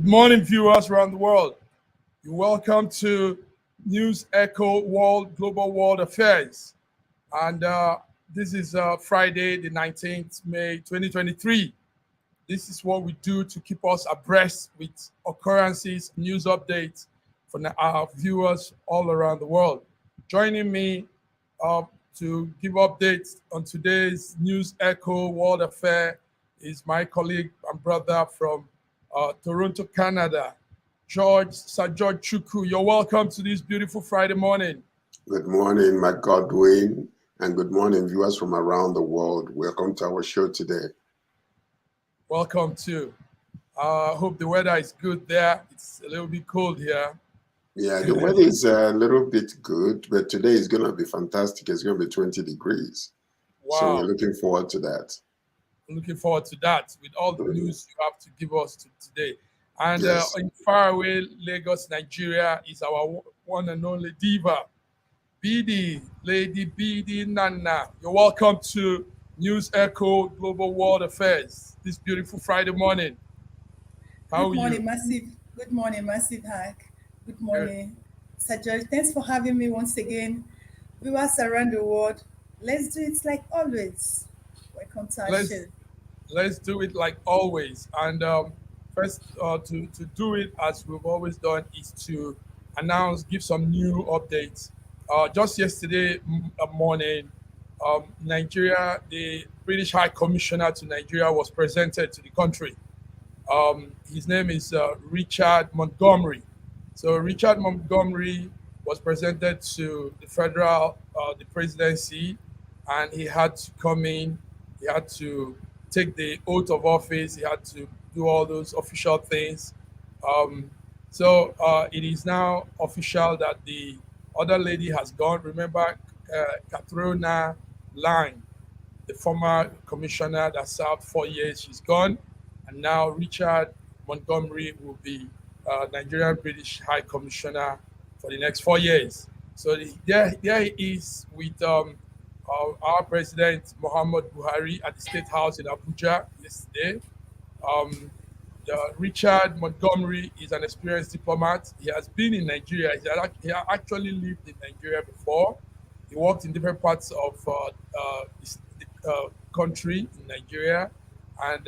Good morning, viewers around the world. You're welcome to News Echo World Global World Affairs. And this is Friday, the 19th May 2023. This is what we do to keep us abreast with occurrences, news updates for our viewers all around the world. Joining me to give updates on today's News Echo World Affair is my colleague and brother from Toronto, Canada, Sir George Chukwu. You're welcome to this beautiful Friday morning. Good morning, my Godwin, and good morning, viewers from around the world. Welcome to our show today. Welcome too. I hope the weather is good there. It's a little bit cold here. Yeah, the weather is a little bit good, but today is going to be fantastic. It's going to be 20 degrees. Wow. So we're looking forward to that. Looking forward to that with all the news you have to give us today. And Yes. in faraway Lagos, Nigeria is our one and only diva, BD, Lady BD Nana. You're welcome to News Echo Global World Affairs this beautiful Friday morning. How Good are morning, you? Massive. Good morning, Massive Hack. Good morning, Sir George. Thanks for having me once again. Viewers around the world, let's do it like always. Welcome to our show. Let's do it like always. And first, to do it as we've always done is to give some new updates. Just yesterday morning, Nigeria, the British High Commissioner to Nigeria was presented to the country. His name is Richard Montgomery. So Richard Montgomery was presented to the the presidency, and he had to come in. He had to take the oath of office. He had to do all those official things. So it is now official that the other lady has gone. Remember, Katrina Line, the former commissioner that served 4 years, she's gone. And now Richard Montgomery will be Nigerian British High Commissioner for the next 4 years. So there he is with our president, Muhammad Buhari, at the State House in Abuja yesterday. Richard Montgomery is an experienced diplomat. He has been in Nigeria. He actually lived in Nigeria before. He worked in different parts of the country in Nigeria. And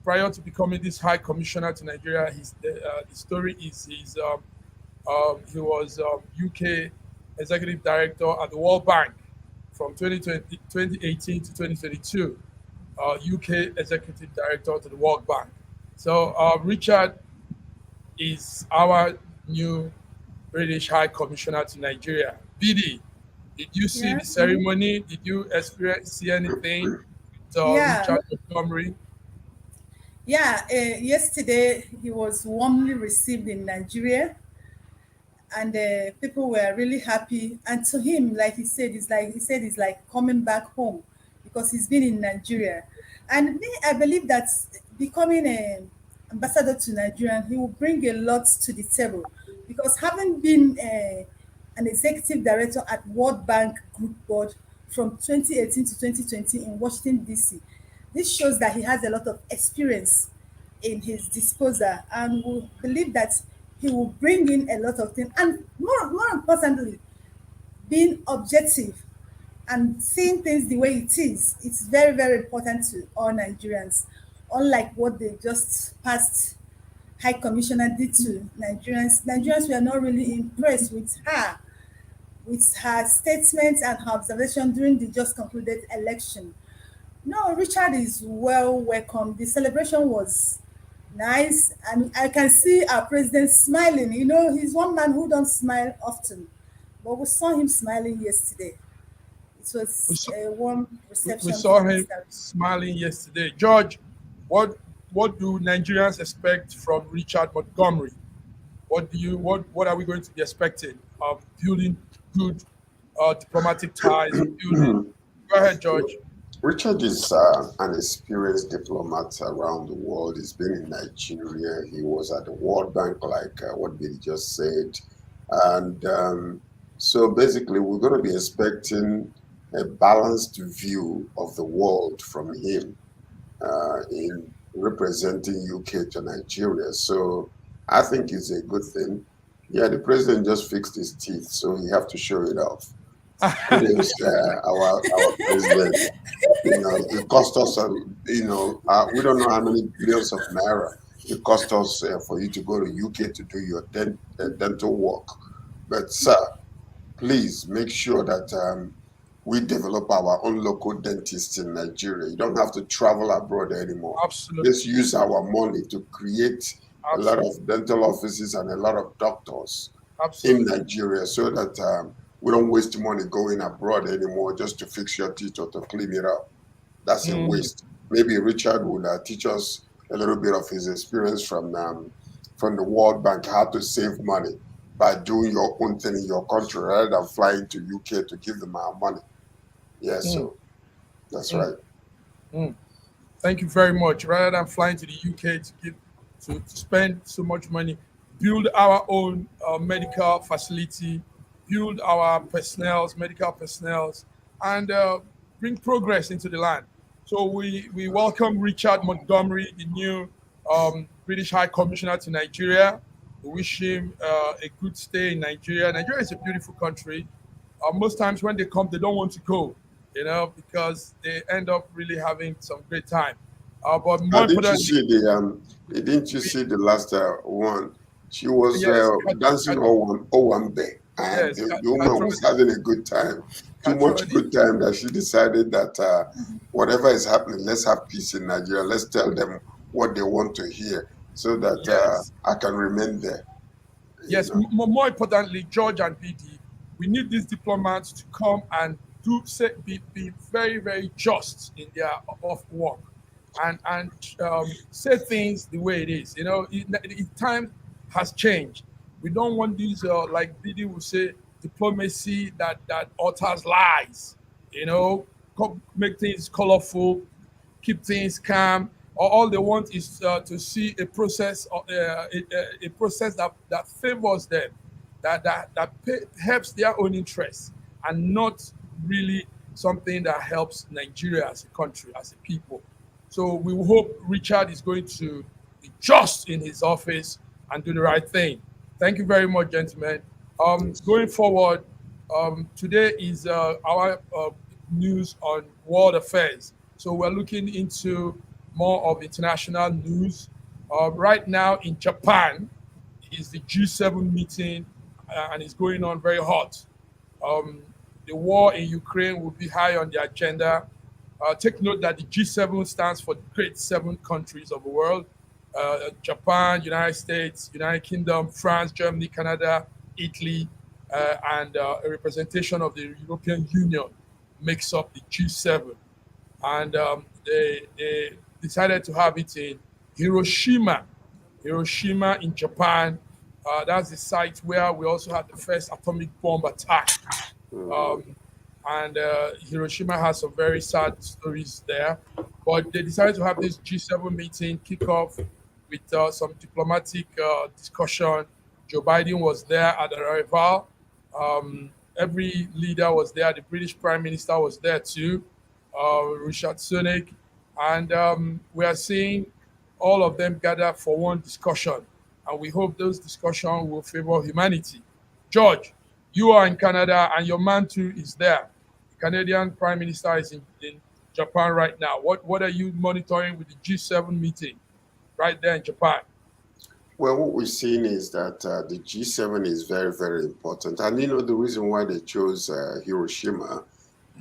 prior to becoming this High Commissioner to Nigeria, the story is he was UK Executive Director at the World Bank from 2018 to 2022, UK Executive Director to the World Bank. So Richard is our new British High Commissioner to Nigeria. BD, did you see the ceremony? Did you see anything with Richard Montgomery? Yeah, yesterday he was warmly received in Nigeria, and people were really happy. And to him, like he said, it's like coming back home because he's been in Nigeria. And I believe that becoming an ambassador to Nigeria, he will bring a lot to the table because having been an executive director at World Bank Group Board from 2018 to 2020 in Washington, D.C., this shows that he has a lot of experience in his disposal, and we believe that he will bring in a lot of things. And more importantly, being objective and seeing things the way it is. It's very, very important to all Nigerians, unlike what the just past High Commissioner did to Nigerians. Nigerians were not really impressed with her statements and her observation during the just concluded election. No, Richard is well welcome. The celebration was nice, and I can see our president smiling. You know, he's one man who don't smile often, but we saw him smiling yesterday. It was a warm reception. We saw him smiling yesterday. George, what do Nigerians expect from Richard Montgomery? What are we going to be expecting of building good diplomatic ties? Go ahead, George. Richard is an experienced diplomat around the world. He's been in Nigeria. He was at the World Bank, like what Billy just said. And so basically, we're going to be expecting a balanced view of the world from him in representing UK to Nigeria. So I think it's a good thing. Yeah, the president just fixed his teeth, so he have to show it off. Kudos, our president. You know, it cost us, we don't know how many billions of naira it cost us for you to go to UK to do your dental work. But sir, please make sure that we develop our own local dentists in Nigeria. You don't have to travel abroad anymore. Absolutely. Let's use our money to create a lot of dental offices and a lot of doctors in Absolutely. Nigeria so that we don't waste money going abroad anymore just to fix your teeth or to clean it up. That's a waste. Maybe Richard would teach us a little bit of his experience from the World Bank, how to save money by doing your own thing in your country rather than flying to UK to give them our money. Yeah, so that's right. Thank you very much. Rather than flying to the UK to spend so much money, build our own medical facility, build our medical personnel, and bring progress into the land. So we welcome Richard Montgomery, the new British High Commissioner to Nigeria. We wish him a good stay in Nigeria. Nigeria is a beautiful country. Most times when they come, they don't want to go, because they end up really having some great time. But more Didn't you importantly, see didn't you see the last one? She was yes, dancing Owambe, and yes, the woman was having a good time. Too much Catroni. good time that she decided that whatever is happening, let's have peace in Nigeria. Let's tell them what they want to hear so that Yes. I can remain there. Yes, more importantly, George and BD, we need these diplomats to come and be very, very just in their off work, and say things the way it is. Time has changed. We don't want these like BD will say, diplomacy that utters lies. Make things colorful, keep things calm. All they want is to see a process, a process that favors them, that helps their own interests, and not really something that helps Nigeria as a country, as a people. So we hope Richard is going to be just in his office and do the right thing. Thank you very much, gentlemen. Going forward, today is our news on world affairs. So we're looking into more of international news. Right now in Japan is the G7 meeting, and it's going on very hot. Um, the war in Ukraine will be high on the agenda. Take note that the G7 stands for the great seven countries of the world: Japan, United States, United Kingdom, France, Germany, Canada, Italy, and a representation of the European Union makes up the G7. And they decided to have it in Hiroshima, Hiroshima in Japan. That's the site where we also had the first atomic bomb attack. Um, and Hiroshima has some very sad stories there. But they decided to have this G7 meeting kick off with some diplomatic discussion. Joe Biden was there at the arrival. Every leader was there. The British Prime Minister was there too, Richard Sunak. And we are seeing all of them gather for one discussion. And we hope those discussions will favor humanity. George, you are in Canada and your man too is there. The Canadian Prime Minister is in Japan right now. What are you monitoring with the G7 meeting right there in Japan? Well, what we're seeing is that the G7 is very, very important. And the reason why they chose Hiroshima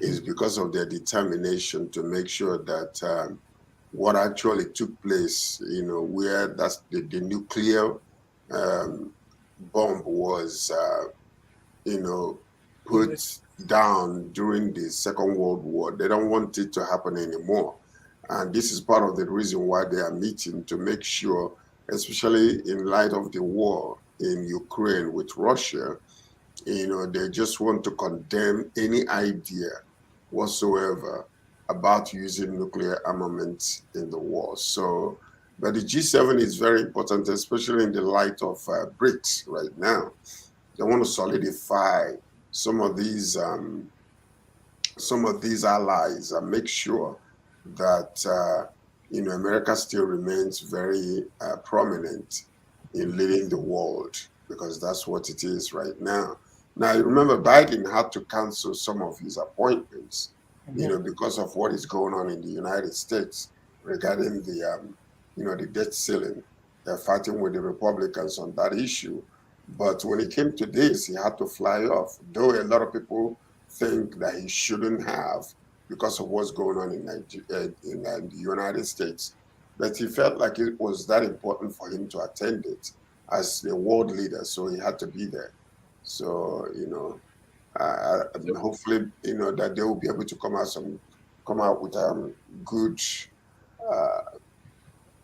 is because of their determination to make sure that what actually took place, where that's the nuclear bomb was, put down during the Second World War. They don't want it to happen anymore. And this is part of the reason why they are meeting, to make sure, especially in light of the war in Ukraine with Russia, they just want to condemn any idea whatsoever about using nuclear armaments in the war. So, but the G7 is very important, especially in the light of BRICS right now. They want to solidify some of these allies and make sure that America still remains very prominent in leading the world because that's what it is right now. Now, you remember Biden had to cancel some of his appointments, Mhm. because of what is going on in the United States regarding the debt ceiling. They're fighting with the Republicans on that issue. But when it came to this, he had to fly off, though a lot of people think that he shouldn't have because of what's going on in the United States. But he felt like it was that important for him to attend it as the world leader, so he had to be there. So So, hopefully that they will be able to come out with good uh,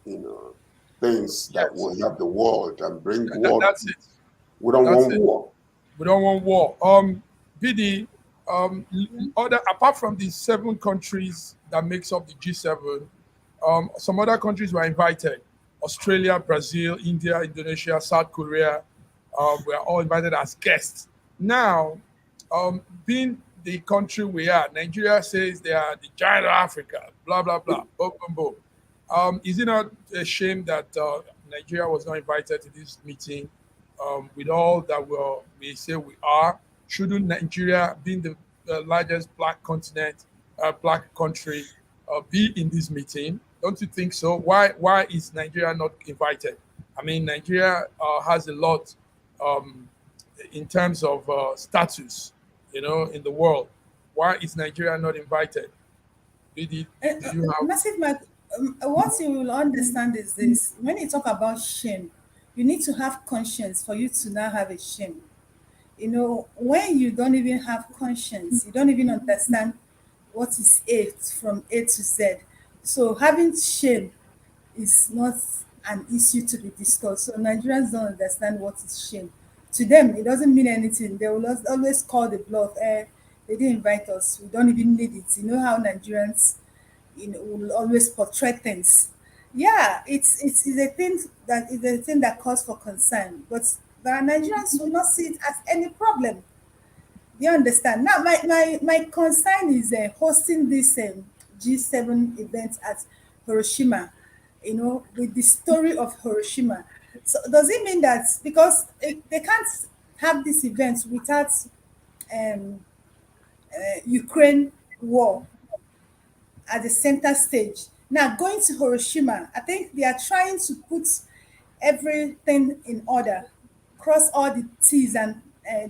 you know things that yes, will help the world and bring war. that's it. We don't That's want it. war. We don't want war. BD, other apart from the 7 countries that makes up the G7, some other countries were invited. Australia, Brazil, India, Indonesia, South Korea, were all invited as guests. Now, being the country we are, Nigeria says they are the giant of Africa, blah, blah, blah, boom, boom, boom. Is it not a shame that Nigeria was not invited to this meeting with all that we say we are? Shouldn't Nigeria, being the largest black continent, black country, be in this meeting? Don't you think so? Why is Nigeria not invited? I mean, Nigeria has a lot um, in terms of status, in the world. Why is Nigeria not invited? Do you have? Massive, what you will understand is this: when you talk about shame, you need to have conscience for you to now have a shame. When you don't even have conscience, you don't even understand what is A from A to Z. So having shame is not an issue to be discussed. So Nigerians don't understand what is shame. To them, it doesn't mean anything. They will always call the bluff. They didn't invite us. We don't even need it. You know how Nigerians, will always portray things. Yeah, it's a thing that calls for concern. But the Nigerians will not see it as any problem. You understand? Now, my concern is hosting this G7 event at Hiroshima, with the story of Hiroshima. So, does it mean that because they can't have this event without um, Ukraine war at the center stage? Now, going to Hiroshima, I think they are trying to put everything in order, cross all the T's and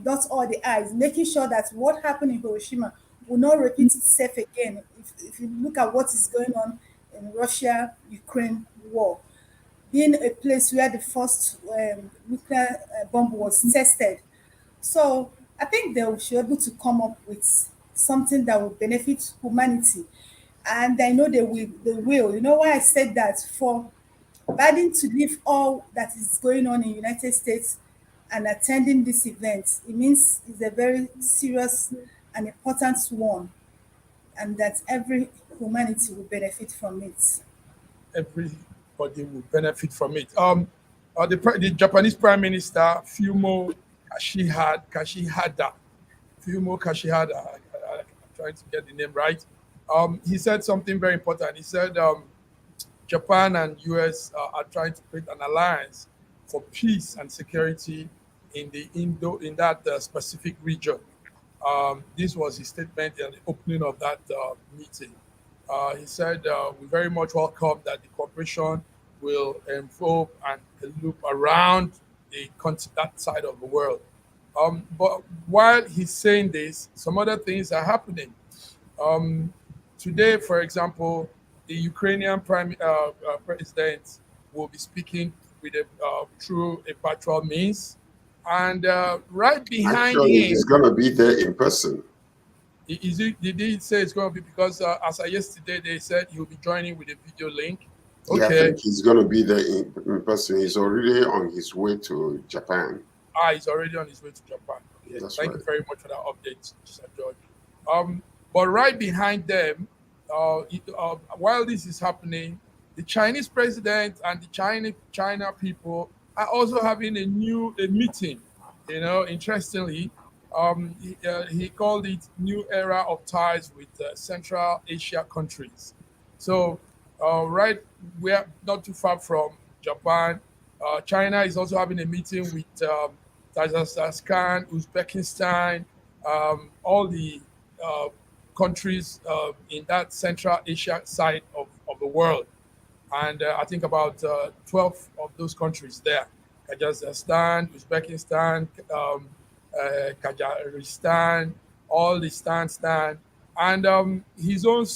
dot all the I's, making sure that what happened in Hiroshima will not repeat itself again. If you look at what is going on in Russia Ukraine war, being a place where the first nuclear bomb was tested. So I think they should be able to come up with something that will benefit humanity. And I know they will. You know why I said that? For Biden to leave all that is going on in United States and attending this event, it means it's a very serious and important one, and that every humanity will benefit from it. Everybody will benefit from it. The Japanese Prime Minister Fumo Kashihada, I'm trying to get the name right. He said something very important. He said Japan and US are trying to create an alliance for peace and security in that specific region. This was his statement at the opening of that meeting. He said, we very much welcome that the cooperation will involve and loop around that side of the world. But while he's saying this, some other things are happening. Um, Today, for example, the Ukrainian president will be speaking through a virtual means, and right behind Actually, him, he's gonna be there in person. did he say it's going to be because as of yesterday they said he'll be joining with a video link? Yeah, I Okay, think he's gonna be there in person. He's already on his way to Japan. he's already on his way to Japan. Okay, That's thank right. you very much for that update, Sir George. But right behind them, while this is happening, the Chinese president and the China people are also having a meeting. Interestingly, he called it "New Era of Ties with Central Asia countries." So right, we're not too far from Japan. China is also having a meeting with Tajikistan, Uzbekistan, all the uh, countries in that Central Asia side of the world. And I think about 12 of those countries there: Kazakhstan, Uzbekistan, Kazakhstan, all the Stan. And his own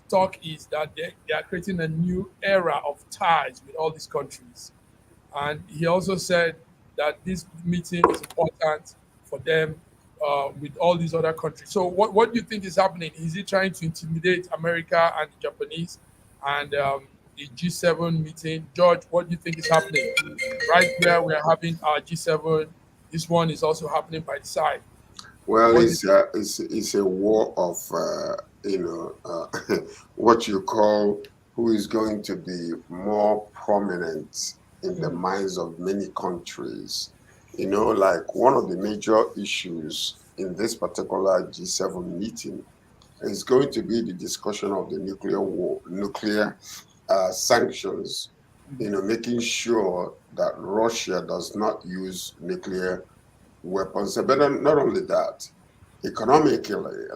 talk is that they are creating a new era of ties with all these countries. And he also said that this meeting is important for them with all these other countries. So, what do you think is happening? Is he trying to intimidate America and the Japanese and the G7 meeting? George, what do you think is happening? Right where we are having our G7, this one is also happening by the side. Well, What do you think? it's a war of what you call who is going to be more prominent in the Mm, minds of many countries. Like one of the major issues in this particular G7 meeting is going to be the discussion of the nuclear war, nuclear sanctions. Making sure that Russia does not use nuclear weapons. But not only that, economically,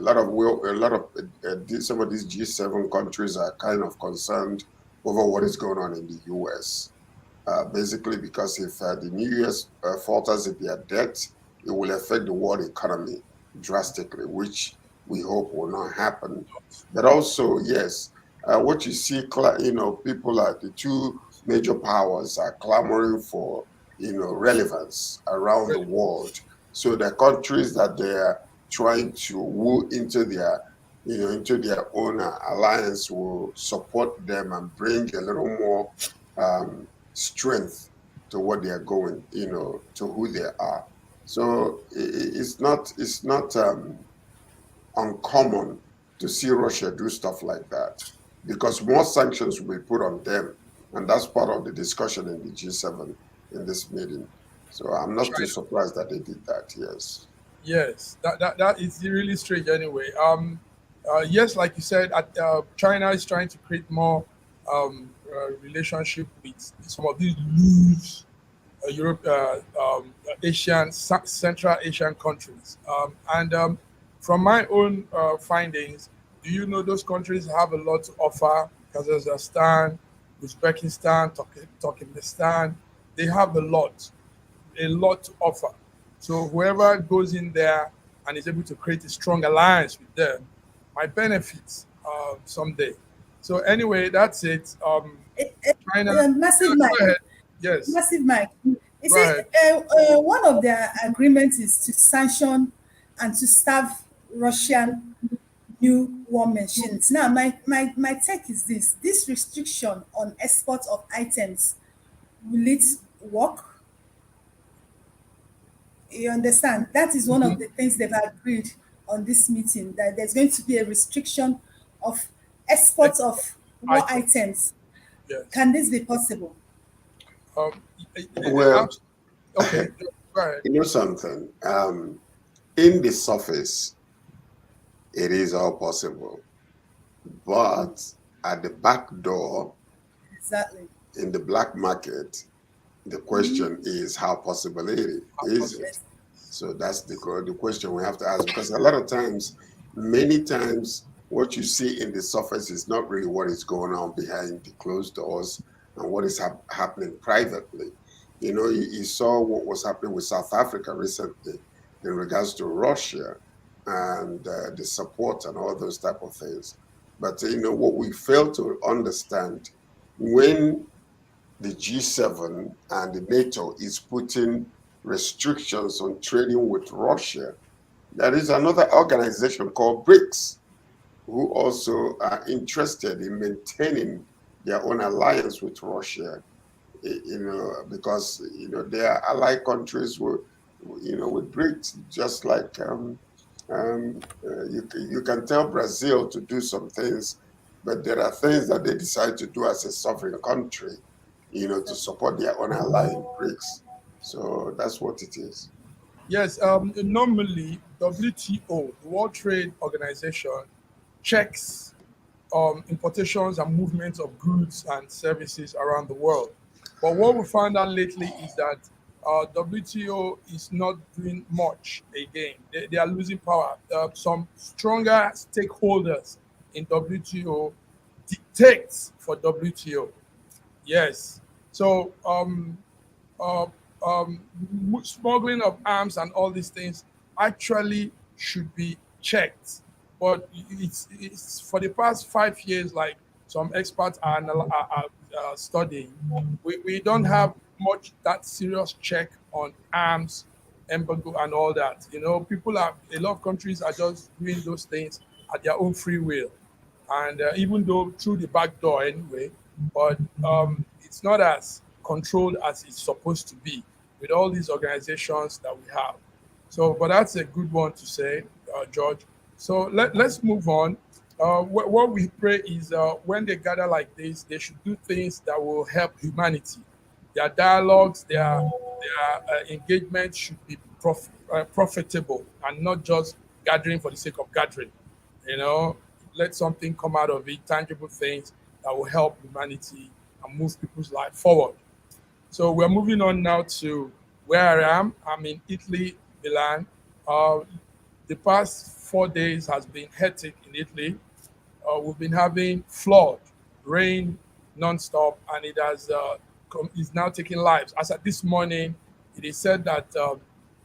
some of these G7 countries are kind of concerned over what is going on in the U.S. Basically, because if the U.S. Falters in their debt, it will affect the world economy drastically, which we hope will not happen. But also, yes, what you see, people like the two major powers are clamoring for, relevance around the really? world. So the countries that they are trying to woo into their own alliance will support them and bring a little more um, strength to what they are going, to who they are. So it's not uncommon to see Russia do stuff like that because more sanctions will be put on them, and that's part of the discussion in the G7 in this meeting. So I'm not too China. surprised that they did that. Yes. Yes, that is really strange anyway. Yes, like you said, China is trying to create more relationship with some of these loose Europe, Central Asian countries. And from my own findings, do you know those countries have a lot to offer? Kazakhstan, Uzbekistan, Turkmenistan, they have a lot to offer. So whoever goes in there and is able to create a strong alliance with them might benefit someday. So anyway, that's it. China, Massive go Mike, ahead. Yes, Massive Mike. You go see, ahead. one of their agreements is to sanction and to starve Russian new war machines. Now, my take is this: this restriction on export of items, will it work? You understand? That is one of Mhm. the things they've agreed on this meeting, that there's going to be a restriction of exports Export of war items. items. Yes. Can this be possible? Um, I'm, Well, okay. Go ahead. something. In the surface, it is all possible, but at the back door, Exactly. in the black market, the question is how possible is it? Yes. So that's the question we have to ask because a lot of times, many times, what you see in the surface is not really what is going on behind the closed doors and what is happening privately. You saw what was happening with South Africa recently in regards to Russia and the support and all those type of things. But what we fail to understand when the G7 and the NATO is putting restrictions on trading with Russia. There is another organization called BRICS who also are interested in maintaining their own alliance with Russia, because they are allied countries with BRICS, just like you can tell Brazil to do some things, but there are things that they decide to do as a sovereign country, to support their own allied BRICS. So that's what it is. Yes. Normally, WTO, the World Trade Organization, checks. importations and movements of goods and services around the world. But what we found out lately is that WTO is not doing much again. They are losing power. Some stronger stakeholders in WTO dictate for WTO. Yes. So uh, smuggling of arms and all these things actually should be checked. But it's for the past 5 years, like some experts are studying, we don't have much that serious check on arms, embargo, and all that. People are a lot of countries are just doing those things at their own free will, and even though through the back door anyway, but it's not as controlled as it's supposed to be with all these organizations that we have. So, but that's a good one to say, George. So let's move on. What we pray is when they gather like this, they should do things that will help humanity. Their dialogues, their engagement should be profitable and not just gathering for the sake of gathering. You know, let something come out of it, tangible things that will help humanity and move people's life forward. So we're moving on now to where I am. I'm in Italy, Milan. Uh, the past 4 days has been hectic in Italy. We've been having flood, rain nonstop, and it has is now taking lives. As at this morning, it is said that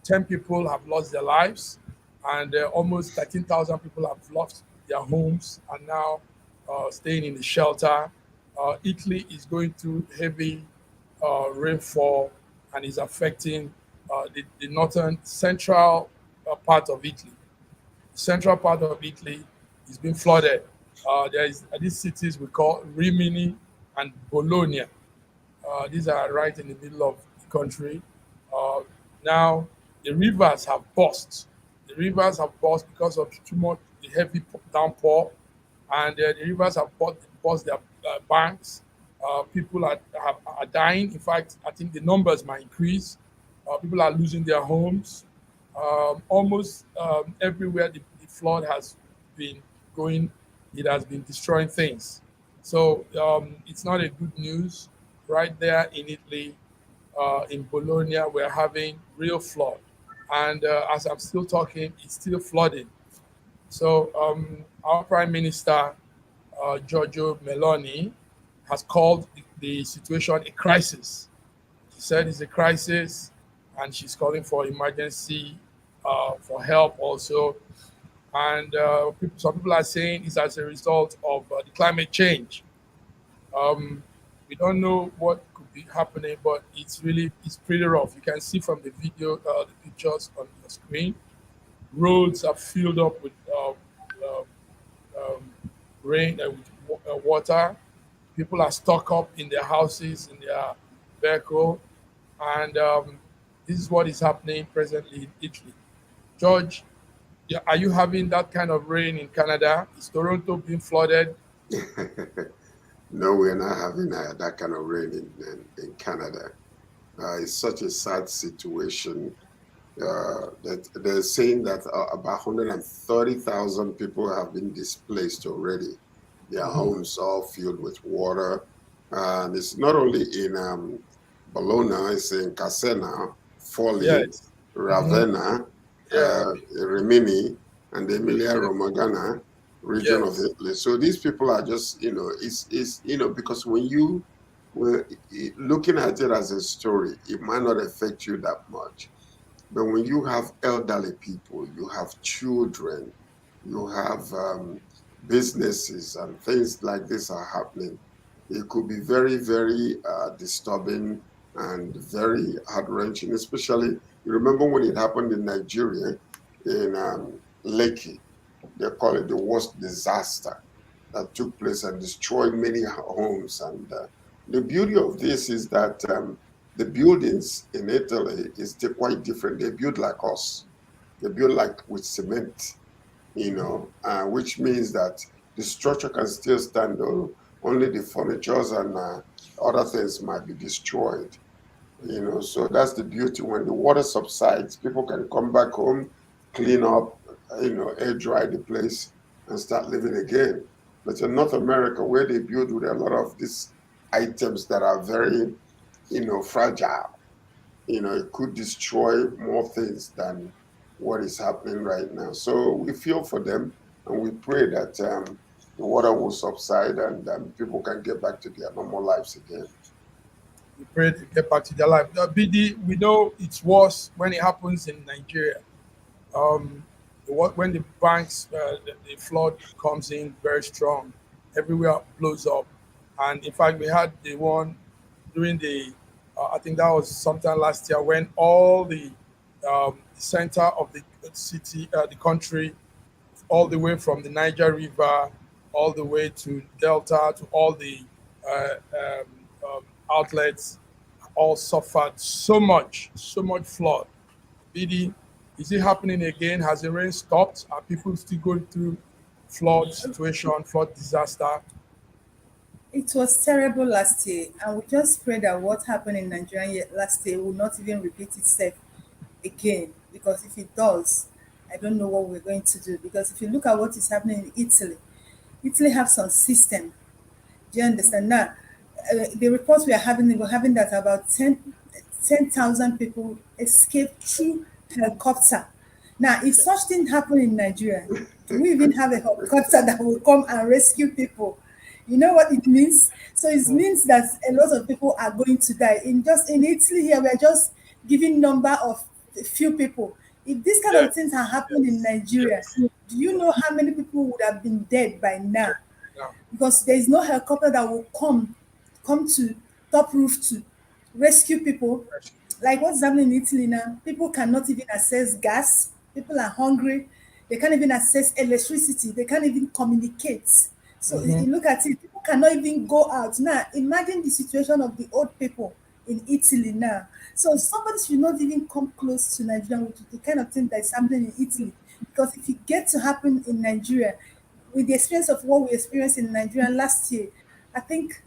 10 people have lost their lives, and almost 13,000 people have lost their homes and now staying in the shelter. Italy is going through heavy rainfall and is affecting the northern central part of Italy. Central part of Italy is being flooded. There is these cities we call Rimini and Bologna. These are right in the middle of the country. Uh, Now the rivers have burst. The rivers have burst because of too much the heavy downpour, and the rivers have burst their banks. People are dying. In fact, I think the numbers might increase. People are losing their homes. Almost everywhere the flood has been going, it has been destroying things. So it's not a good news. Right there in Italy, in Bologna, we're having real flood. And as I'm still talking, it's still flooding. So our Prime Minister, Giorgio Meloni, has called the situation a crisis. She said it's a crisis, and she's calling for emergency for help also. And some people are saying it's as a result of the climate change. Um, we don't know what could be happening, but it's pretty rough. You can see from the video, the pictures on the screen. Roads are filled up with uh, um, rain, with water. People are stuck up in their houses, in their vehicle, and this is what is happening presently in Italy. George, yeah, are you having that kind of rain in Canada? Is Toronto being flooded? No, we're not having that kind of rain in Canada. It's such a sad situation that they're saying that about 130,000 people have been displaced already. Their Mhm. homes all filled with water. And it's not only in Bologna, it's in Casena, Forli, Yes. Hmm. Ravenna, Yeah. Rimini, and the Emilia-Romagna region of Yes. Italy. So these people are just, because when you were looking at it as a story, it might not affect you that much. But when you have elderly people, you have children, you have businesses, and things like this are happening, it could be very, very disturbing and very heart wrenching. Especially, you remember when it happened in Nigeria, in Lekki, they call it the worst disaster that took place and destroyed many homes. And the beauty of this is that the buildings in Italy is quite different. They build like us. They build like with cement, which means that the structure can still stand. Only the furnitures and other things might be destroyed. So that's the beauty. When the water subsides, people can come back home, clean up, air dry the place, and start living again. But in North America, where they build with a lot of these items that are very, fragile, it could destroy more things than what is happening right now. So we feel for them, and we pray that the water will subside and people can get back to their normal lives again. We pray to get back to their life. BD, we know it's worse when it happens in Nigeria. Um, when the banks, the flood comes in very strong, everywhere blows up. And in fact, we had the one during I think that was sometime last year when all the center of the city, the country, all the way from the Niger River, all the way to Delta, to all the uh, um, outlets, all suffered so much flood. BD, is it happening again? Has the rain stopped? Are people still going through flood situation, flood disaster? It was terrible last year, and we just pray that what happened in Nigeria last year will not even repeat itself again. Because if it does, I don't know what we're going to do. Because if you look at what is happening in Italy, Italy have some system. Do you understand? Now, the reports we're having that about 10,000 people escaped through helicopter. Now, if such thing happen in Nigeria, do we even have a helicopter that will come and rescue people? You know what it means? So it means that a lot of people are going to die. In Italy here, we are just giving number of a few people. If this kind Yeah, of things are happening in Nigeria, yes. do you know how many people would have been dead by now? Yeah. Because there is no helicopter that will come to top roof to rescue people. Like what's happening in Italy now, people cannot even access gas. People are hungry. They can't even access electricity. They can't even communicate. So Hmm. you look at it, people cannot even go out. Now, imagine the situation of the old people in Italy now. So somebody should not even come close to Nigeria with the kind of thing that is happening in Italy. Because if it gets to happen in Nigeria, with the experience of what we experienced in Nigeria last year, I think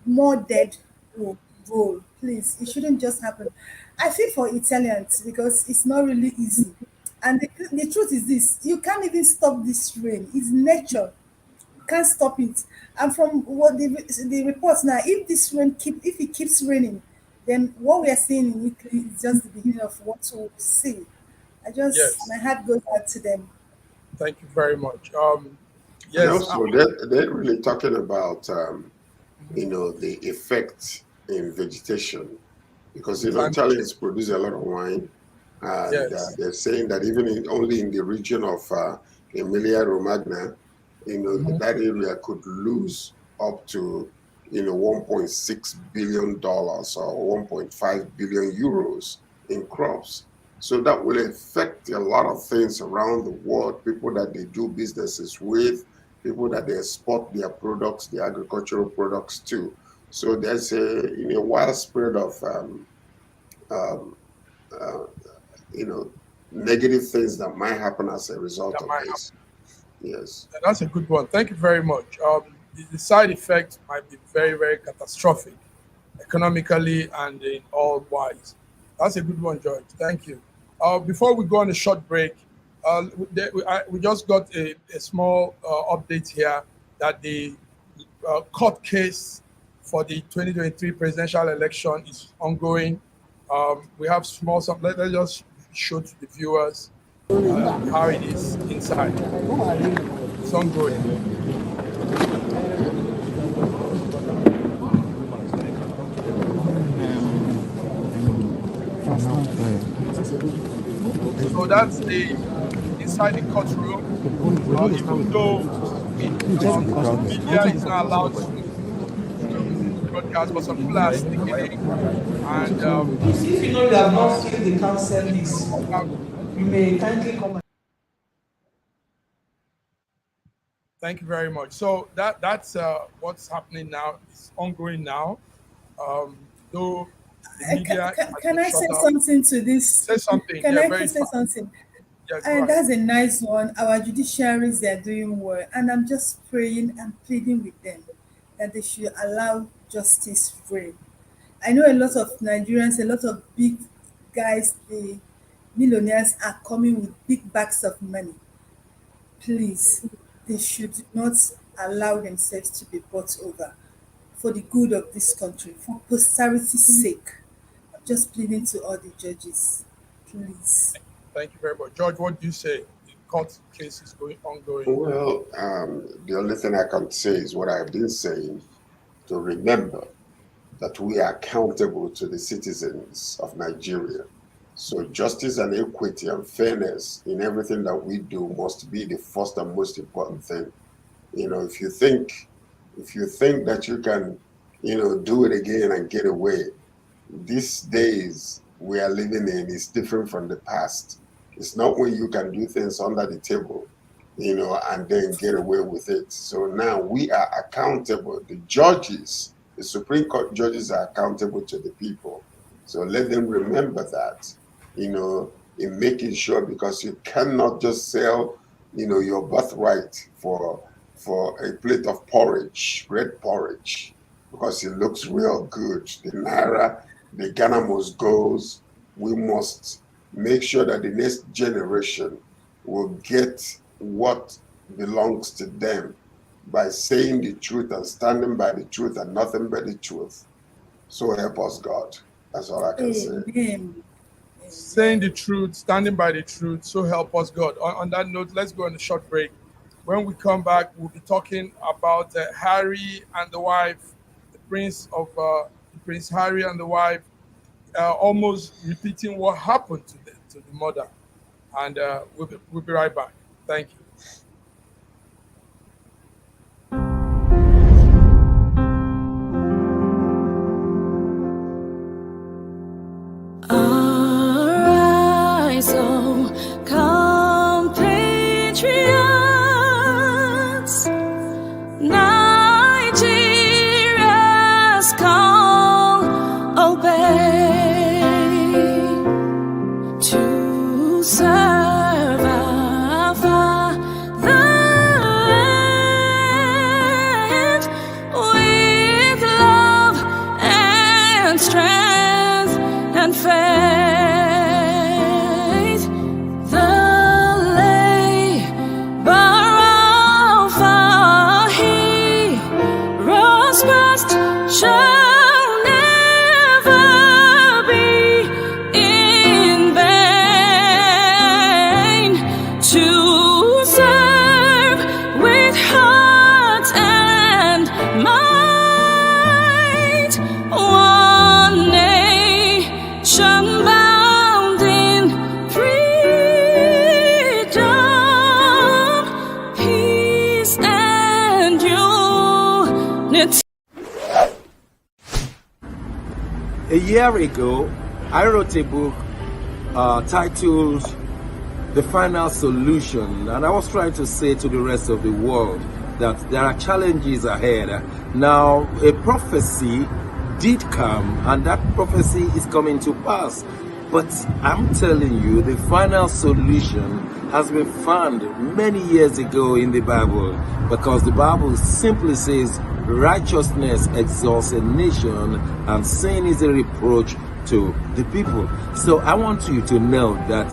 more dead will roll. Please, it shouldn't just happen. I feel for Italians because it's not really easy. And the truth is this: you can't even stop this rain. It's nature. You can't stop it. And from what the reports now, if it keeps raining, then what we are seeing in Italy is just the beginning of what we'll see. My Yes. heart goes out to them. Thank you very much. And Yes. also, they're really talking about, the effect in vegetation because, Climate change. Italians produce a lot of wine. And Yes. they're saying that even only in the region of Emilia Romagna, Mhm. that area could lose up to, $1.6 billion or 1.5 billion euros in crops. So that will affect a lot of things around the world, people that they do businesses with, people that they export their products, their agricultural products to. So there's a widespread of um, uh, you know, negative things that might happen as a result That of might happen. this. Yes. That's a good one. Thank you very much. The side effect might be very, very catastrophic economically and in all wise. That's a good one, George. Thank you. Before we go on a short break, we just got a small update here that the court case for the 2023 presidential election is ongoing. We have small, let's just show to the viewers how it is inside. It's ongoing. So that's the inside the courtroom. Even though some media is not allowed to broadcast, but some people are sneaking in. And If you know you have not filled the council list, you may kindly come. thank you very much. So that's what's happening now. It's ongoing now. Um, though the media has Can been I shut say up. something to this? Say something. Can Yeah, I very say fast. something? Yeah, go And ahead. that's a nice one. Our judiciaries, they are doing well. And I'm just praying and pleading with them that they should allow justice reign. I know a lot of Nigerians, a lot of big guys, the millionaires are coming with big bags of money. Please, they should not allow themselves to be bought over for the good of this country, for posterity's sake. I'm just pleading to all the judges, please. Thank you very much. George, what do you say? The court case is ongoing. Well, the only thing I can say is what I've been saying, to remember that we are accountable to the citizens of Nigeria. So justice and equity and fairness in everything that we do must be the first and most important thing. If you think that you can, do it again and get away, these days we are living in is different from the past. It's not when you can do things under the table, and then get away with it. So now we are accountable. The judges, the Supreme Court judges are accountable to the people. So let them remember that, in making sure, because you cannot just sell, your birthright for a plate of porridge, red porridge, because it looks real good. The Naira, the Ghana must goes. We must make sure that the next generation will get what belongs to them by saying the truth and standing by the truth and nothing but the truth. So help us God. That's all I can say. Amen. Saying the truth, standing by the truth, so help us God. On that note, let's go on a short break. When we come back, we'll be talking about Harry and the wife, the Prince Harry and the wife, almost repeating what happened to the mother. And we'll be right back. Thank you. Arise, oh, compatriots, Nigeria's call, obey, to serve our fatherland with love and strength and faith. The labor of our heroes past shall never be in vain. To serve with heart and might one nation bound in freedom, peace and unity. A year ago, I wrote a book titled The Final Solution, and I was trying to say to the rest of the world that there are challenges ahead. Now, a prophecy did come, and that prophecy is coming to pass. But I'm telling you, the final solution has been found many years ago in the Bible, because the Bible simply says righteousness exalts a nation and sin is a reproach to the people. So I want you to know that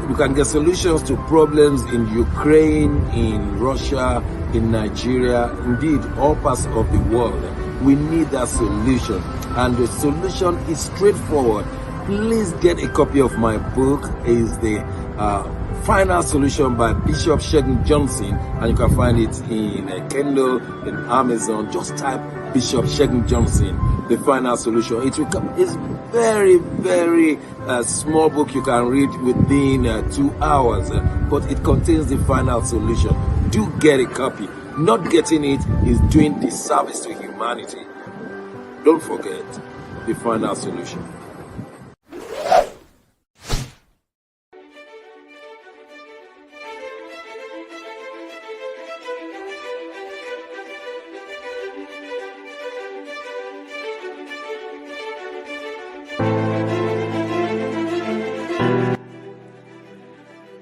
you can get solutions to problems in Ukraine, in Russia, in Nigeria, indeed all parts of the world. We need that solution, and the solution is straightforward. Please get a copy of my book. It's the Final Solution by Bishop Shegun Johnson, and you can find it in Kindle, in Amazon. Just type Bishop Shegun Johnson, The Final Solution. It's very, very small book you can read within 2 hours, but it contains the final solution. Do get a copy. Not getting it is doing disservice to humanity. Don't forget The Final Solution.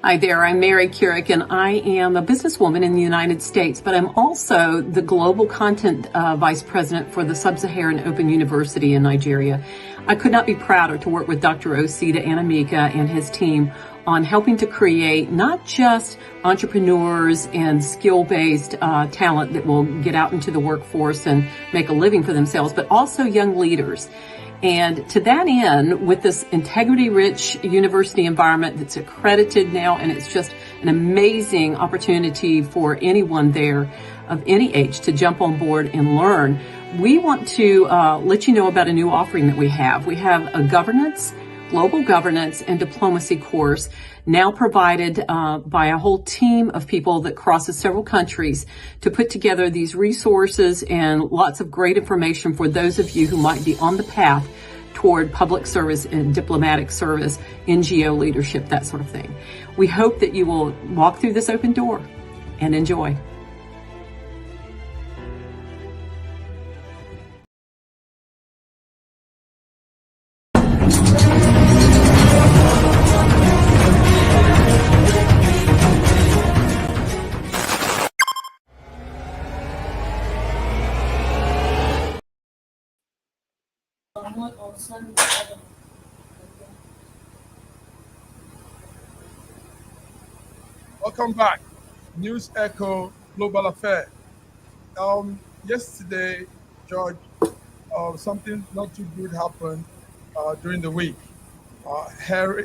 Hi there, I'm Mary Keurig, and I am a businesswoman in the United States, but I'm also the Global Content Vice President for the Sub-Saharan Open University in Nigeria. I could not be prouder to work with Dr. Osita Anamika and his team on helping to create not just entrepreneurs and skill-based talent that will get out into the workforce and make a living for themselves, but also young leaders. And to that end, with this integrity-rich university environment that's accredited now, and it's just an amazing opportunity for anyone there of any age to jump on board and learn, we want to let you know about a new offering that we have. We have a global governance and diplomacy course now provided by a whole team of people that crosses several countries to put together these resources and lots of great information for those of you who might be on the path toward public service and diplomatic service, NGO leadership, that sort of thing. We hope that you will walk through this open door and enjoy. Welcome back. News Echo Global Affair. Yesterday, George, something not too good happened during the week. Harry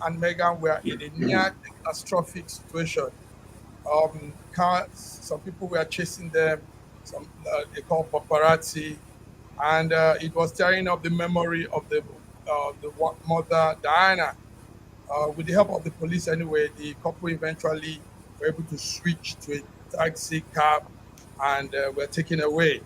and Meghan were in a near catastrophic situation. Some people were chasing them. Some they call paparazzi, and it was tearing up the memory of the mother Diana. With the help of the police, anyway, the couple eventually were able to switch to a taxi cab and were taken away.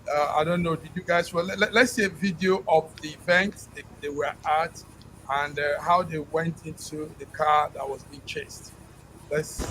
I don't know, did you guys, well, let's see a video of the event they were at and how they went into the car that was being chased. Let's.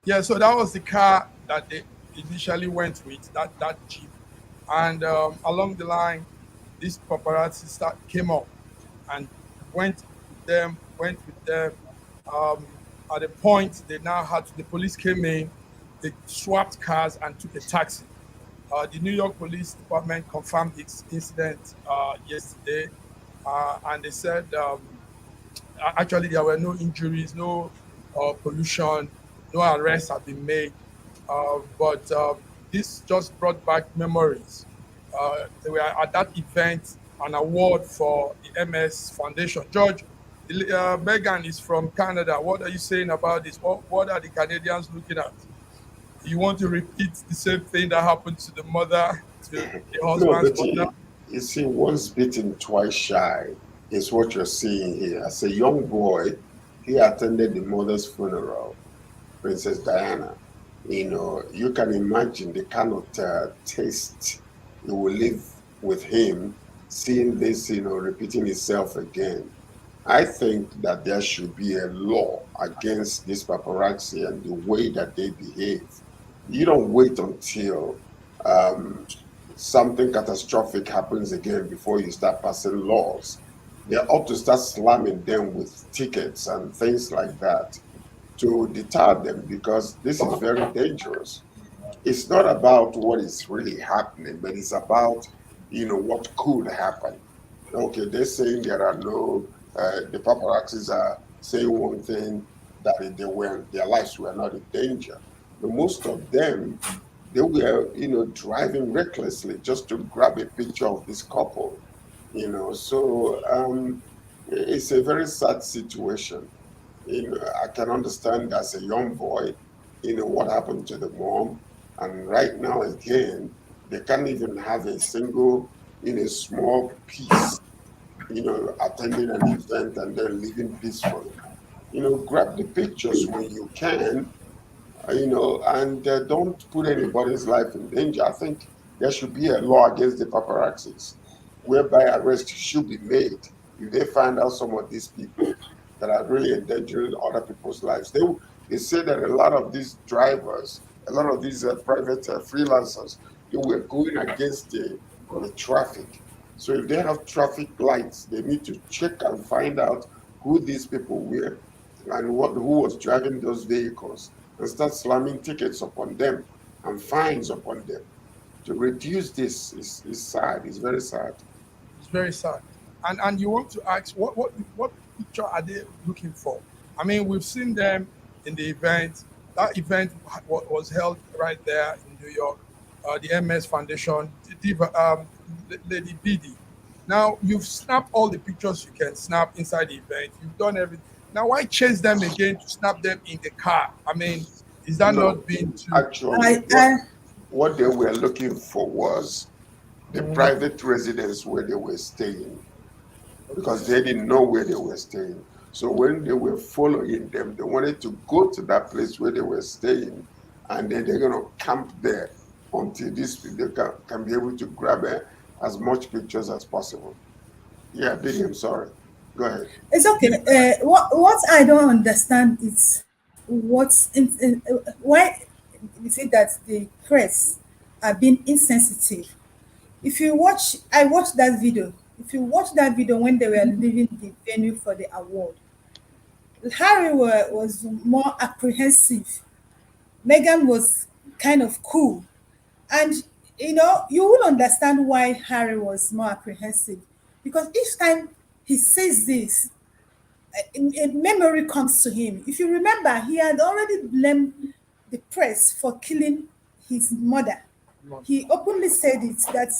Yeah, so that was the car that they initially went with, that Jeep. And along the line, this paparazzi came up and went with them. At a point, they now the police came in, they swapped cars and took a taxi. The New York Police Department confirmed this incident yesterday, and they said actually there were no injuries, no pollution, no arrests have been made, but this just brought back memories. They were at that event, an award for the MS Foundation. George, Meghan is from Canada. What are you saying about this? What are the Canadians looking at? You want to repeat the same thing that happened to the mother, to the husband's mother? You see, once bitten, twice shy is what you're seeing here. As a young boy, he attended the mother's funeral, Princess Diana. You know, you can imagine the kind of taste you will live with him, seeing this, repeating itself again. I think that there should be a law against this paparazzi and the way that they behave. You don't wait until something catastrophic happens again before you start passing laws. They ought to start slamming them with tickets and things like that to deter them, because this is very dangerous. It's not about what is really happening, but it's about, what could happen. Okay, they're saying there are no, the paparazzis are saying one thing, that their lives were not in danger. But most of them, they were, driving recklessly just to grab a picture of this couple, so it's a very sad situation. I can understand as a young boy, what happened to the mom. And right now, again, they can't even have a single, small piece, attending an event and then leaving peacefully. Grab the pictures when you can, and don't put anybody's life in danger. I think there should be a law against the paparazzis, whereby arrests should be made if they find out some of these people that are really endangering other people's lives. They say that a lot of these drivers, a lot of these private freelancers, they were going against the traffic. So if they have traffic lights, they need to check and find out who these people were and who was driving those vehicles, and start slamming tickets upon them and fines upon them. To reduce this is sad. It's very sad. It's very sad. And you want to ask what picture are they looking for? I mean, we've seen them in the event. That event was held right there in New York. The MS Foundation, Lady BD. Now you've snapped all the pictures you can snap inside the event. You've done everything. Now why chase them again to snap them in the car? I mean, is that not being too? Actually, what they were looking for was the private residence where they were staying, because they didn't know where they were staying. So when they were following them, they wanted to go to that place where they were staying, and then they're going to camp there until they can be able to grab as much pictures as possible. Yeah, Billy, I'm sorry. Go ahead. It's okay. What I don't understand is why is it that the press are being insensitive? If you watch, I watched that video. If you watch that video when they were leaving the venue for the award, Harry was more apprehensive. Meghan was kind of cool. And, you will understand why Harry was more apprehensive. Because each time he says this, a memory comes to him. If you remember, he had already blamed the press for killing his mother. He openly said it, that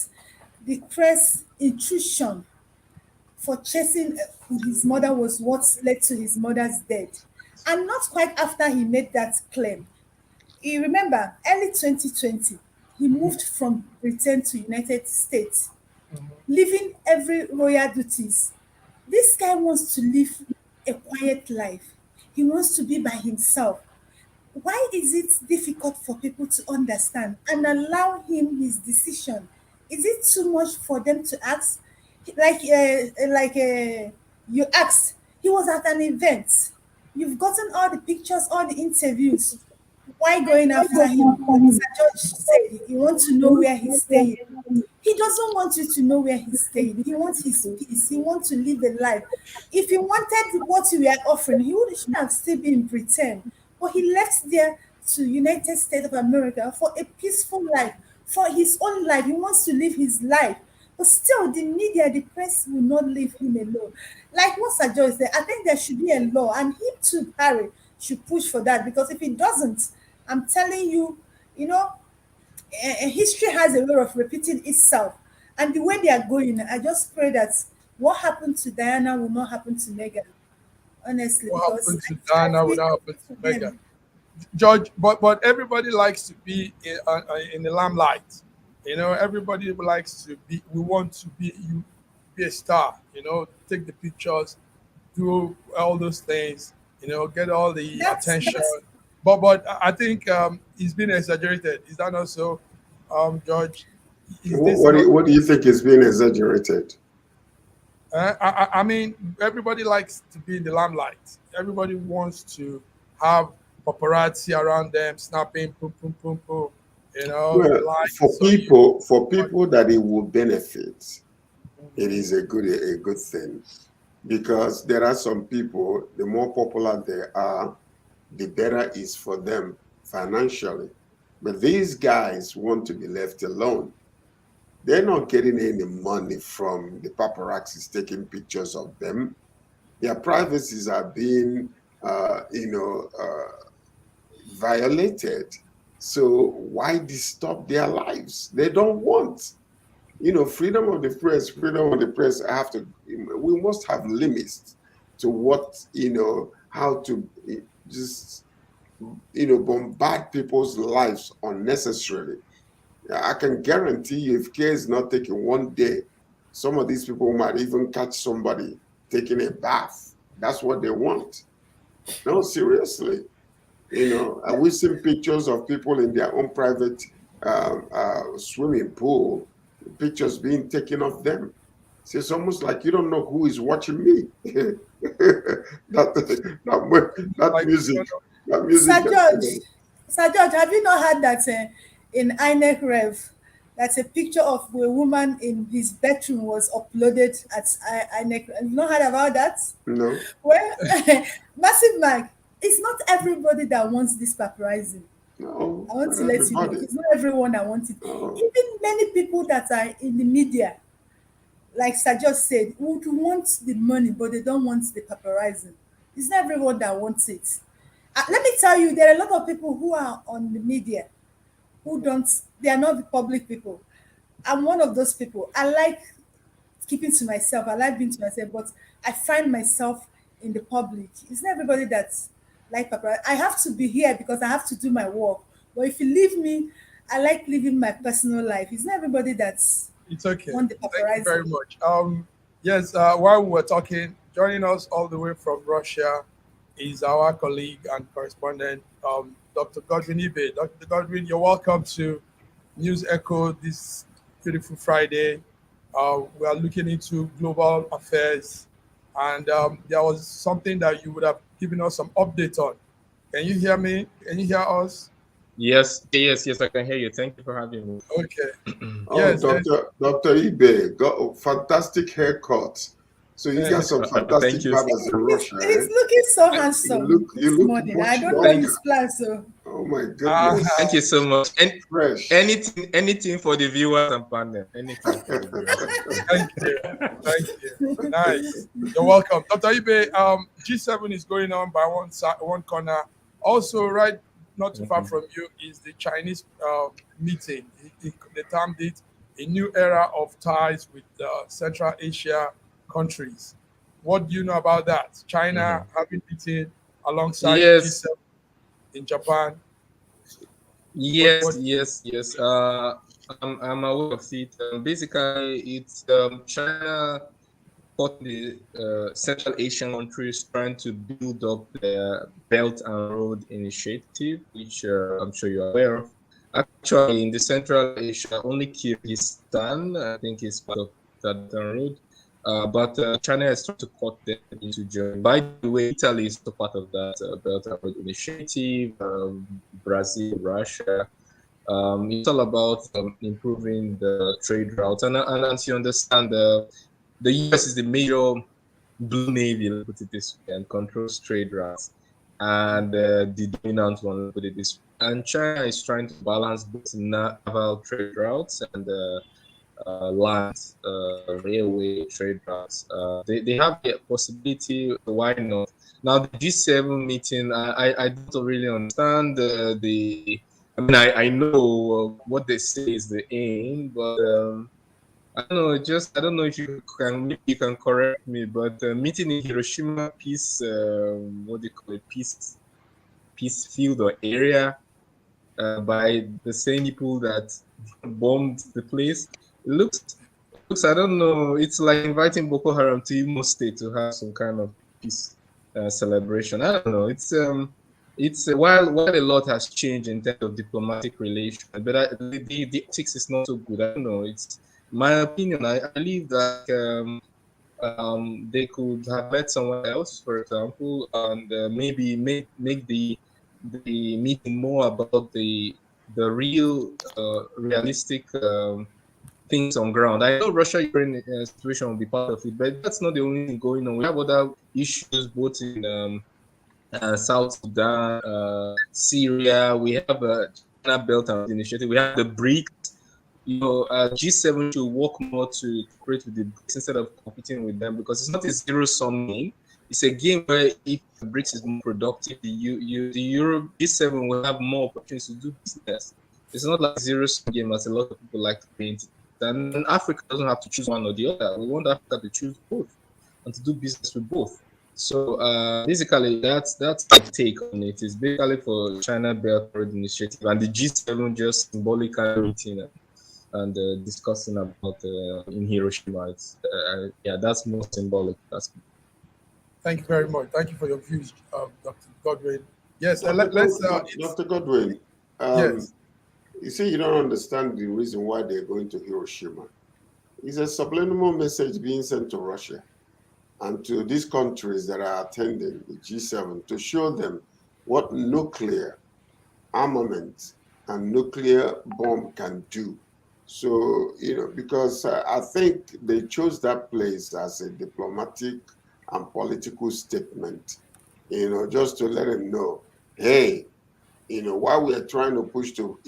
the press intrusion for chasing his mother was what led to his mother's death. And not quite after he made that claim. You remember, early 2020, he moved from Britain to United States, leaving every royal duties. This guy wants to live a quiet life. He wants to be by himself. Why is it difficult for people to understand and allow him his decision? Is it too much for them to ask? Like you asked, he was at an event. You've gotten all the pictures, all the interviews. Why going after him? Mr. George said he wants to know where he's staying. He doesn't want you to know where he's staying. He wants his peace. He wants to live a life. If he wanted what you were offering, he shouldn't have still been in Britain. But he left there to United States of America for a peaceful life, for his own life. He wants to live his life. But still, the media, the press will not leave him alone. Like what Sir Joy said, I think there should be a law, and him too, Harry, should push for that. Because if he doesn't, I'm telling you, history has a way of repeating itself. And the way they are going, I just pray that what happened to Diana will not happen to Meghan. Honestly, what happened to Diana will not happen to Meghan. George, but everybody likes to be in the limelight. Everybody likes to be. We want to be a star. Take the pictures, do all those things. Get all the attention. But I think it's been exaggerated. Is that not so, George? What do you think is being exaggerated? I mean, everybody likes to be in the limelight. Everybody wants to have paparazzi around them, snapping, boom, boom, boom, boom. Well, for people that it will benefit, it is a good thing, because there are some people, the more popular they are, the better it is for them financially. But these guys want to be left alone. They're not getting any money from the paparazzis taking pictures of them. Their privacies are being, violated. So why disturb their lives? They don't want, freedom of the press. We must have limits to what, how to just, bombard people's lives unnecessarily. I can guarantee you, if care is not taken one day, some of these people might even catch somebody taking a bath. That's what they want. No, seriously. We've seen pictures of people in their own private swimming pool, pictures being taken of them. So it's almost like you don't know who is watching me. that music. Sir George, have you not heard that in INEC Rev, that a picture of a woman in his bedroom was uploaded at INEC? Have you not heard about that? No. Well, Massive Mike, it's not everybody that wants this paparazzi. No. I want to let you know, it's not everyone that wants it. No. Even many people that are in the media, like Sir George said, would want the money, but they don't want the paparazzi. It's not everyone that wants it. Let me tell you, there are a lot of people who are on the media who they are not the public people. I'm one of those people. I like keeping to myself. I like being to myself, but I find myself in the public. It's not everybody that's like paparazzi. I have to be here because I have to do my work. But if you leave me, I like living my personal life. It's not everybody that's It's okay. on the paparazzi. Thank you very much. Yes, while we were talking, joining us all the way from Russia is our colleague and correspondent, Dr. Godwin Ibe. Dr. Godwin, you're welcome to News Echo this beautiful Friday. We are looking into global affairs, and there was something that you would have given us some update on. Can you hear me? Can you hear us? Yes, I can hear you. Thank you for having me. Okay. Yes, Dr. Ibe got a fantastic haircut. So you got some fantastic barbers in Russia. He's looking so handsome this morning. I don't know his plans, so. Oh my goodness! Thank you so much. Fresh. Anything for the viewers and panel. Anything. For the viewers. Thank you. Nice. You're welcome, Dr. Ibe. G7 is going on by one corner. Also, right, not too far from you is the Chinese meeting. They termed it a new era of ties with Central Asia countries. What do you know about that? China having meeting alongside G7 in Japan. Yes. I'm aware of it. Basically, it's China caught the Central Asian countries trying to build up their Belt and Road Initiative, which I'm sure you're aware of. Actually, in the Central Asia, only Kyrgyzstan, I think, is part of that road. But China is trying to cut them into joining. By the way, Italy is also part of that Belt and Road Initiative, Brazil, Russia. It's all about improving the trade routes. And as you understand, the US is the major blue navy, let's put it this way, and controls trade routes. And the dominant one, let's put it this way. And China is trying to balance both naval trade routes and land, railway trade routes. They have the possibility. Why not? Now the G7 meeting, I don't really understand I know what they say is the aim, but I don't know. I don't know if you can correct me. But meeting in Hiroshima, peace, what do you call it, peace field or area, by the same people that bombed the place. It looks, I don't know, it's like inviting Boko Haram to Imo State to have some kind of peace celebration. I don't know. It's while a lot has changed in terms of diplomatic relations, but the ethics is not so good. I don't know. It's my opinion. I believe that they could have met someone else, for example, and maybe make the meeting more about the real realistic things on ground. I know Russia-Ukraine situation will be part of it, but that's not the only thing going on. We have other issues both in South Sudan, Syria. We have a China Belt and Road Initiative. We have the BRICS. G7 should work more to cooperate with the BRICS instead of competing with them, because it's not a zero-sum game. It's a game where if the BRICS is more productive, the Euro G7 will have more opportunities to do business. It's not like a zero-sum game as a lot of people like to paint it. And Africa doesn't have to choose one or the other. We want Africa to choose both and to do business with both. So basically, that's my take on it. It's basically for China Belt Road Initiative and the G7 just symbolically meeting and discussing about in Hiroshima. It's, yeah, that's more symbolic. Thank you very much. Thank you for your views, Dr. Godwin. Yes, Dr. Godwin. Yes. You see, you don't understand the reason why they're going to Hiroshima. It's a subliminal message being sent to Russia and to these countries that are attending the G7 to show them what nuclear armament and nuclear bomb can do. So, because I think they chose that place as a diplomatic and political statement, just to let them know, hey, while we are trying to push to,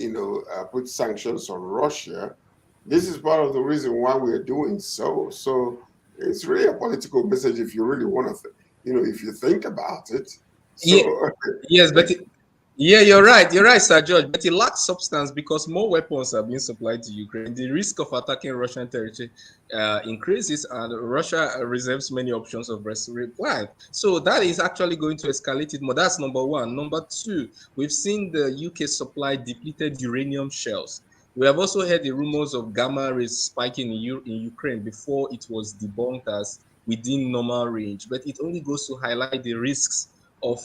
put sanctions on Russia, this is part of the reason why we are doing so. So it's really a political message if you really want to, if you think about it. So, yeah. Yes, but yeah, you're right, Sir George. But it lacks substance because more weapons are being supplied to Ukraine. The risk of attacking Russian territory increases, and Russia reserves many options of reply. So that is actually going to escalate it more. That's number one. Number two, we've seen the UK supply depleted uranium shells. We have also heard the rumors of gamma rays spiking in Ukraine before it was debunked as within normal range. But it only goes to highlight the risks of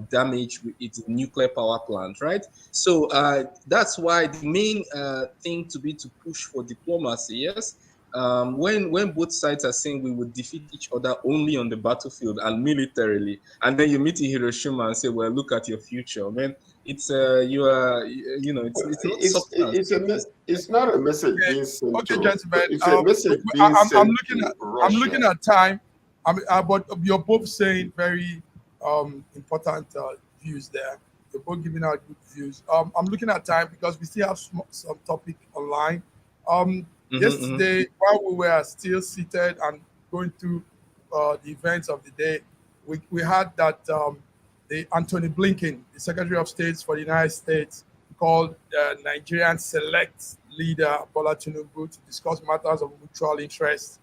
damage with its nuclear power plant, right? So that's why the main thing to be to push for diplomacy, yes? When both sides are saying we would defeat each other only on the battlefield and militarily, and then you meet in Hiroshima and say, well, look at your future, man. It's it's not a message being sent. Okay, gentlemen. It's a message being sent. I'm looking at time. But you're both saying very important views there. You're both giving out good views. I'm looking at time because we still have some topic online. Yesterday, while we were still seated and going through the events of the day, we had that the Anthony Blinken, the Secretary of State for the United States, called Nigerian select leader Bola Tinubu to discuss matters of mutual interest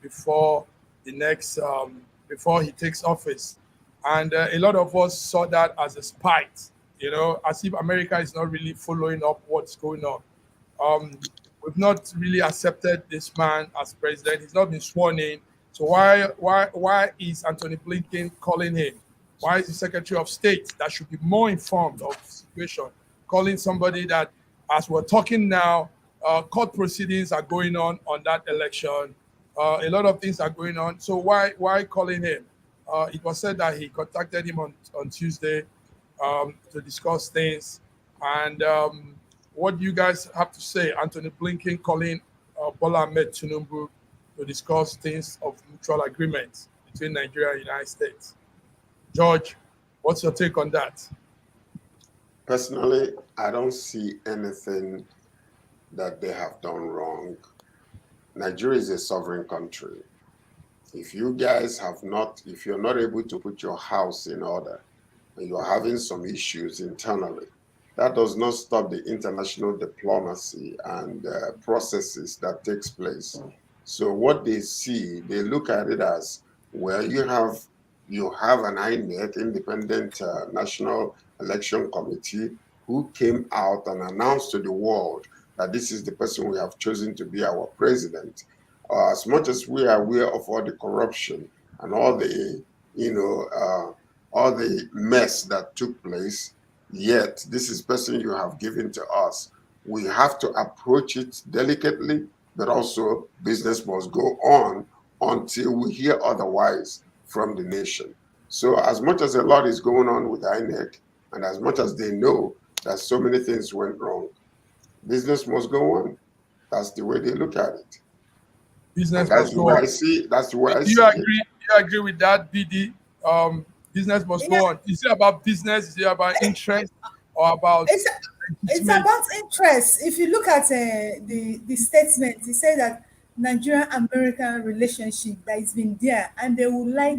before the next before he takes office. And a lot of us saw that as a spite, as if America is not really following up what's going on. We've not really accepted this man as president. He's not been sworn in. So why is Anthony Blinken calling him? Why is the Secretary of State that should be more informed of the situation calling somebody that, as we're talking now, court proceedings are going on that election. A lot of things are going on. So why calling him? It was said that he contacted him on Tuesday to discuss things. And what do you guys have to say? Anthony Blinken calling Bola Ahmed Tinubu to discuss things of mutual agreement between Nigeria and the United States. George, what's your take on that? Personally, I don't see anything that they have done wrong. Nigeria is a sovereign country. If you guys if you're not able to put your house in order and you're having some issues internally, that does not stop the international diplomacy and processes that takes place. So what they see, they look at it as, well, you have an INEC, Independent National Election Committee, who came out and announced to the world that this is the person we have chosen to be our president. As much as we are aware of all the corruption and all the, all the mess that took place, yet this is the person you have given to us. We have to approach it delicately, but also business must go on until we hear otherwise from the nation. So as much as a lot is going on with INEC, and as much as they know that so many things went wrong, business must go on. That's the way they look at it. Business must go on. That's the way I see it. Do you agree with that, Didi? Business must go on. Is it about business? Is it about interest? Or about... It's about interest. If you look at the statement, it says that Nigerian-American relationship that has been there, and they would like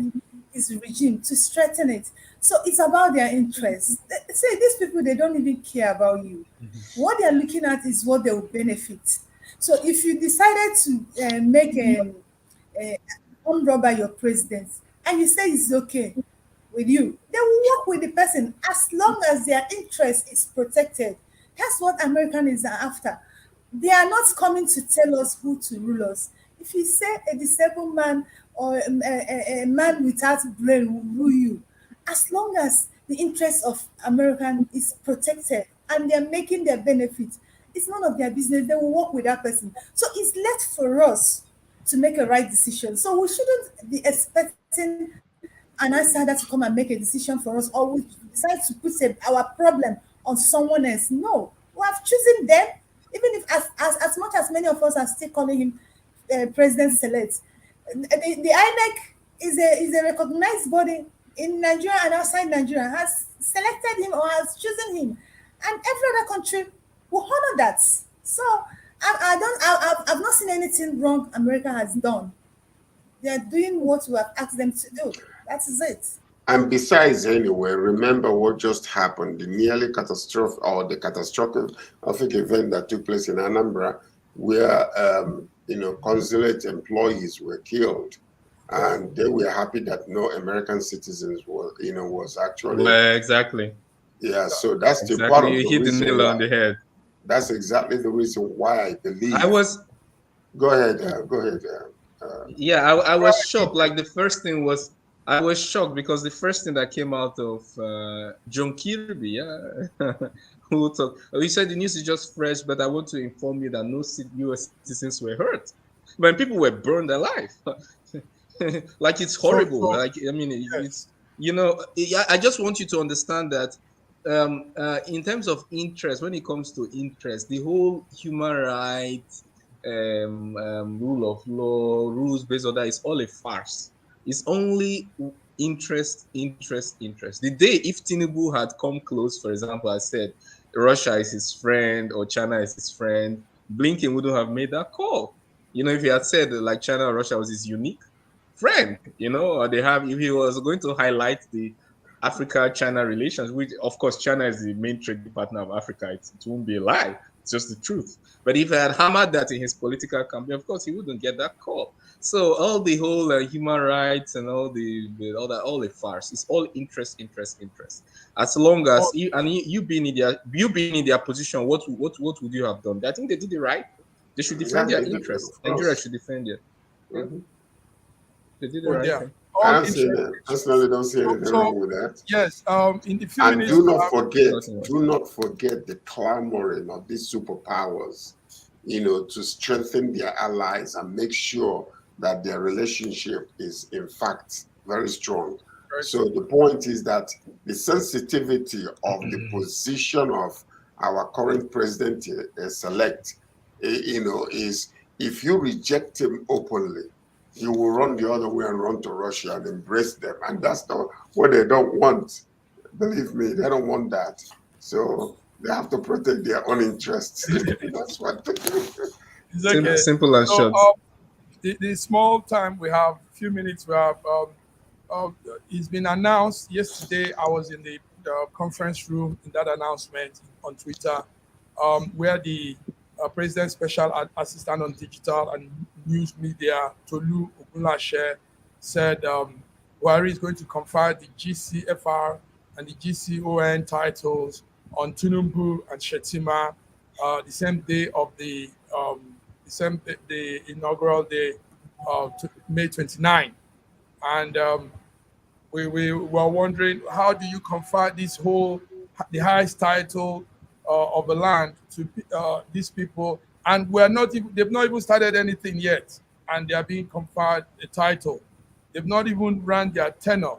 his regime to strengthen it. So it's about their interests. Say these people, they don't even care about you. What they're looking at is what they will benefit. So if you decided to make armed robber your president, and you say it's okay with you, they will work with the person as long as their interest is protected. That's what American is after. They are not coming to tell us who to rule us. If you say a disabled man or a man without brain will rule you, as long as the interest of American is protected and they're making their benefit, it's none of their business. They will work with that person. So it's left for us to make a right decision. So we shouldn't be expecting an outsider to come and make a decision for us, or we decide to put our problem on someone else. No, we have chosen them, even if as much as many of us are still calling him president select. The INEC is a recognized body in Nigeria and outside Nigeria, has selected him or has chosen him, and every other country will honor that. So I've not seen anything wrong America has done. They are doing what we have asked them to do. That is it. And besides, anyway, remember what just happened, the nearly catastrophic or the catastrophic event that took place in Anambra, where consulate employees were killed, and they were happy that no American citizens were, was actually. Exactly. Yeah, so that's exactly. the part of you the hit the reason nail on the head. That's exactly the reason why I believe. Go ahead. I was shocked. Like the first thing was, I was shocked because the first thing that came out of John Kirby, who talked, he said the news is just fresh, but I want to inform you that no U.S. citizens were hurt, when people were burned alive. Like it's horrible. Like I mean, it's I just want you to understand that in terms of interest, when it comes to interest, the whole human rights, rule of law, rules based on that is all a farce. It's only interest. The day if Tinubu had come close, for example, I said Russia is his friend or China is his friend, Blinken wouldn't have made that call. If he had said like China or Russia was his unique friend, or if he was going to highlight the Africa-China relations, which of course China is the main trading partner of Africa, it won't be a lie. It's just the truth. But if he had hammered that in his political campaign, of course, he wouldn't get that call. So all the whole human rights and all a farce. It's all interest. As long as you being in their position, what would you have done? I think they did it right. They should defend their interest. Nigeria should defend it. Mm-hmm. They did it right. Yeah. I personally don't see anything wrong with that. Yes. In the few minutes. Do not forget the clamoring of these superpowers, to strengthen their allies and make sure that their relationship is in fact very strong. So the point is that the sensitivity of the position of our current president select, is if you reject him openly, you will run the other way and run to Russia and embrace them. And that's not what they don't want. Believe me, they don't want that. So they have to protect their own interests. That's what they do. Simple and short. The small time we have, few minutes we have, it's been announced yesterday. I was in the conference room in that announcement on Twitter, where the President's Special Assistant on Digital and News Media, Tolu Ogunlashe, said Buhari is going to confer the GCFR and the GCON titles on Tinubu and Shettima the same day of the inaugural day, May 29. And we were wondering, how do you confer the highest title of the land to these people? And they've not even started anything yet, and they are being conferred a title. They've not even run their tenure.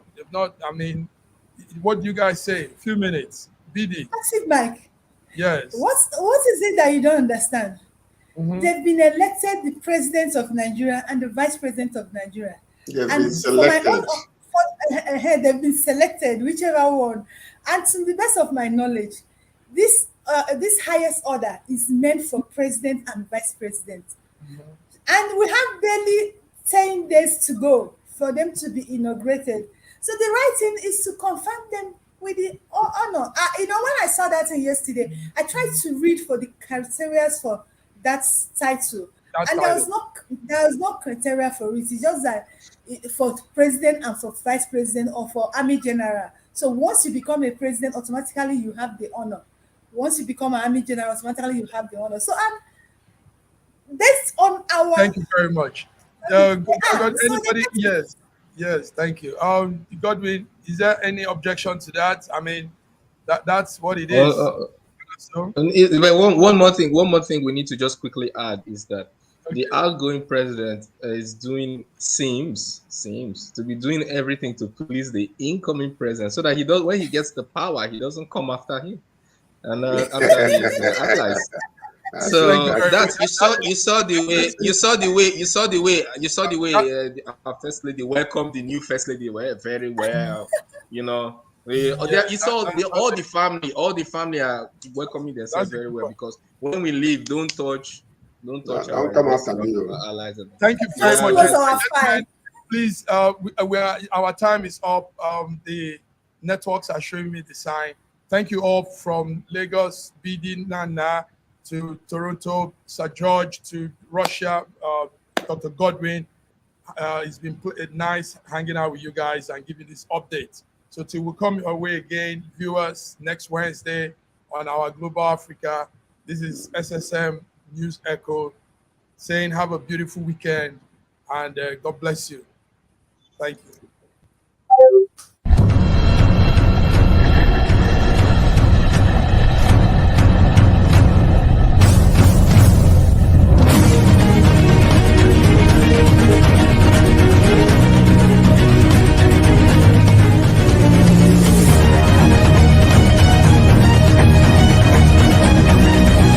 What do you guys say? A few minutes. BD. That's it, Mike. Yes. What is it that you don't understand? Mm-hmm. They've been elected the president of Nigeria and the vice president of Nigeria. They've been selected. They've been selected, whichever one. And to the best of my knowledge, this highest order is meant for president and vice president. Mm-hmm. And we have barely 10 days to go for them to be inaugurated. So the right thing is to confirm them with the honor. When I saw that thing yesterday, I tried to read for the criteria for that title. that And title. there was no criteria for it. It's just that for president and for vice president or for army general. So once you become a president, automatically you have the honor. Once you become an army general, automatically you have the honor. So based on our Thank you very much. yeah, so Anybody? Yes, yes. Thank you. Godwin, is there any objection to that? I mean, that's what it Uh, is. uh, So, but one more thing we need to just quickly add is that the okay. outgoing president is doing seems to be doing everything to please the incoming president, so that he does when he gets the power, he doesn't come after him and after his allies. That's Thank you So very exactly. much. that's you saw the way our first lady welcomed the new first lady very well. You know, Yeah, you saw all the family are welcoming that's themselves a very good well, one. because when we leave, don't No, touch don't our come rest after of me. Oh. our allies. Thank you very just Yeah, much, close that's our file. gentlemen. Please, our time is up. The networks are showing me the sign. Thank you all from Lagos, BD Nana, to Toronto, Sir George, to Russia, Dr. Godwin. It's been nice hanging out with you guys and giving this update. So till we come your way again, viewers, next Wednesday on our Global Africa. This is SSM News Echo saying have a beautiful weekend and God bless you. Thank you.